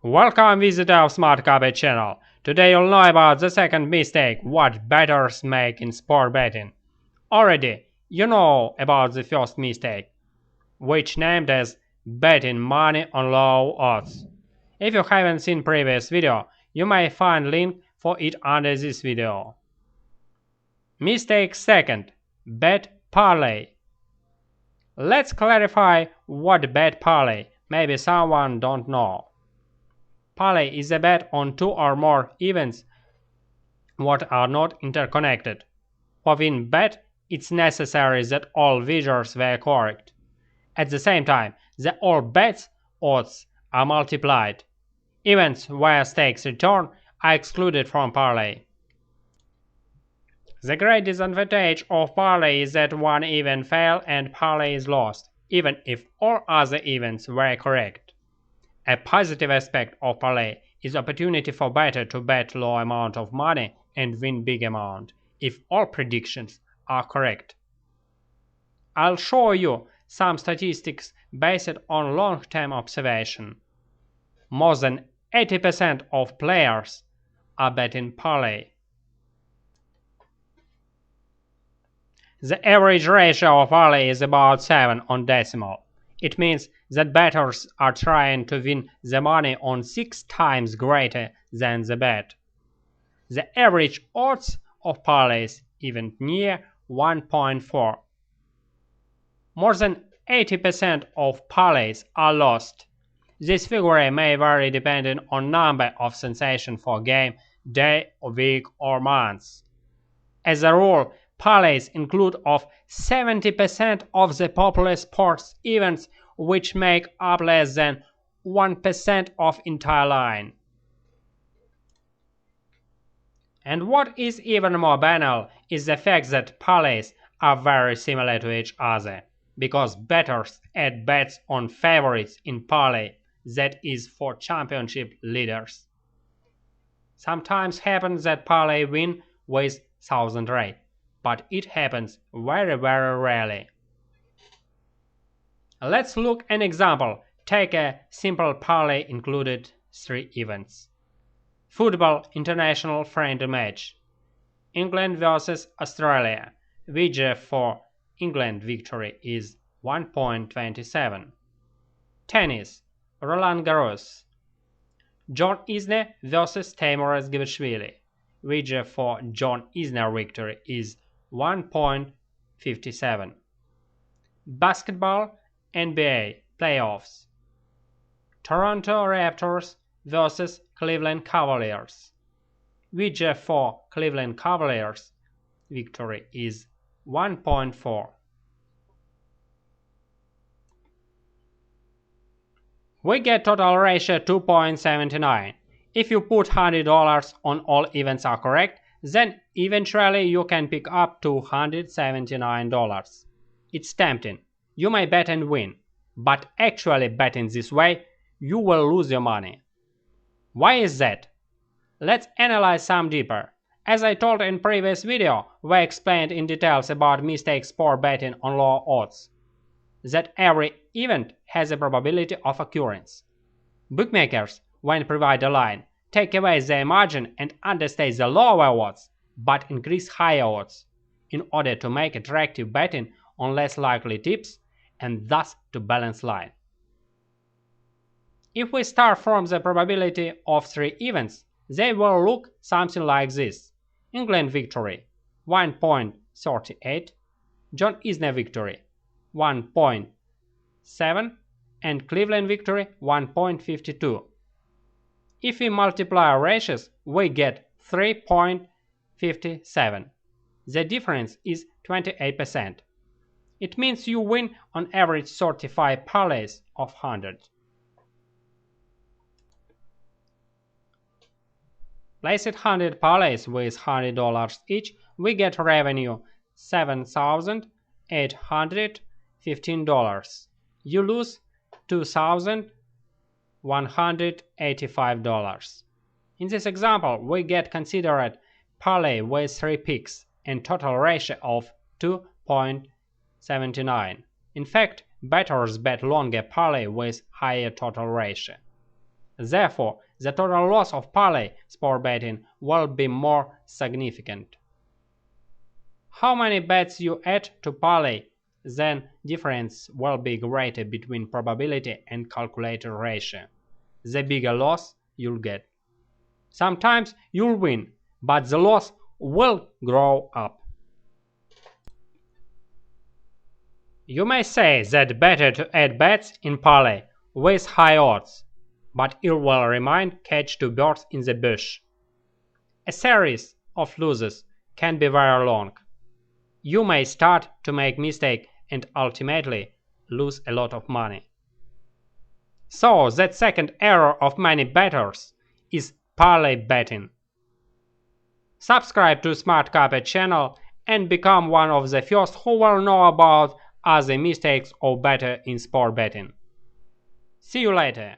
Welcome visitor of Smart Copy channel. Today you'll know about the second mistake what bettors make in sport betting. Already you know about the first mistake, which named as betting money on low odds. If you haven't seen previous video, you may find link for it under this video. Mistake second, bet parlay. Let's clarify what bet parlay. Maybe someone don't know. Parlay is a bet on two or more events what are not interconnected. For win bet, it's necessary that all wagers were correct. At the same time, the all bets odds are multiplied. Events where stakes return are excluded from parlay. The great disadvantage of parlay is that one event fails and parlay is lost, even if all other events were correct. A positive aspect of parlay is opportunity for bettor to bet low amount of money and win big amount if all predictions are correct. I'll show you some statistics based on long-term observation. More than 80% of players are betting parlay. The average ratio of parlay is about 7 on decimal. It means that bettors are trying to win the money on 6 times greater than the bet. The average odds of parlays even near 1.4. More than 80% of parlays are lost. This figure may vary depending on number of sensations for game, day, week or month. As a rule, parlays include of 70% of the popular sports events, which make up less than 1% of entire line. And what is even more banal is the fact that parlays are very similar to each other, because bettors add bets on favorites in parlay, that is for championship leaders. Sometimes happens that parlay win with 1000 rate, but it happens very rarely. Let's look an example. Take a simple parlay included 3 events. Football international friendly match. England vs Australia. Wager for England victory is 1.27. Tennis. Roland Garros. John Isner vs Timur Gvashvili. Wager for John Isner victory is 1.57. Basketball NBA playoffs. Toronto Raptors vs Cleveland Cavaliers. Wager for Cleveland Cavaliers victory is 1.4. We get total ratio 2.79. If you put $100 on all events are correct, then eventually you can pick up $279. It's tempting. You may bet and win, but actually betting this way, you will lose your money. Why is that? Let's analyze some deeper. As I told in previous video, we explained in details about mistake sport betting on low odds, that every event has a probability of occurrence. Bookmakers, when provide a line, take away their margin and understate the lower odds, but increase higher odds, in order to make attractive betting on less likely tips and thus to balance line. If we start from the probability of 3 events, they will look something like this. England victory 1.38, John Isner victory 1.7 and Cleveland victory 1.52. If we multiply our ratios, we get 3.57. The difference is 28%. It means you win on average 35 parlays of 100. Place it 100 parlays with $100 each, we get revenue $7,815. You lose $2,185. In this example, we get considered parlay with 3 picks and total ratio of 2.79. In fact, bettors bet longer parlay with higher total ratio. Therefore, the total loss of parlay sport betting will be more significant. How many bets you add to parlay, then difference will be greater between probability and calculator ratio. The bigger loss you'll get. Sometimes you'll win, but the loss will grow up. You may say that better to add bets in parlay with high odds, but it will remain catch two birds in the bush. A series of losses can be very long. You may start to make mistakes and ultimately lose a lot of money. So that second error of many bettors is parlay betting. Subscribe to Smart Carpet channel and become one of the first who will know about other mistakes or better in sport betting. See you later.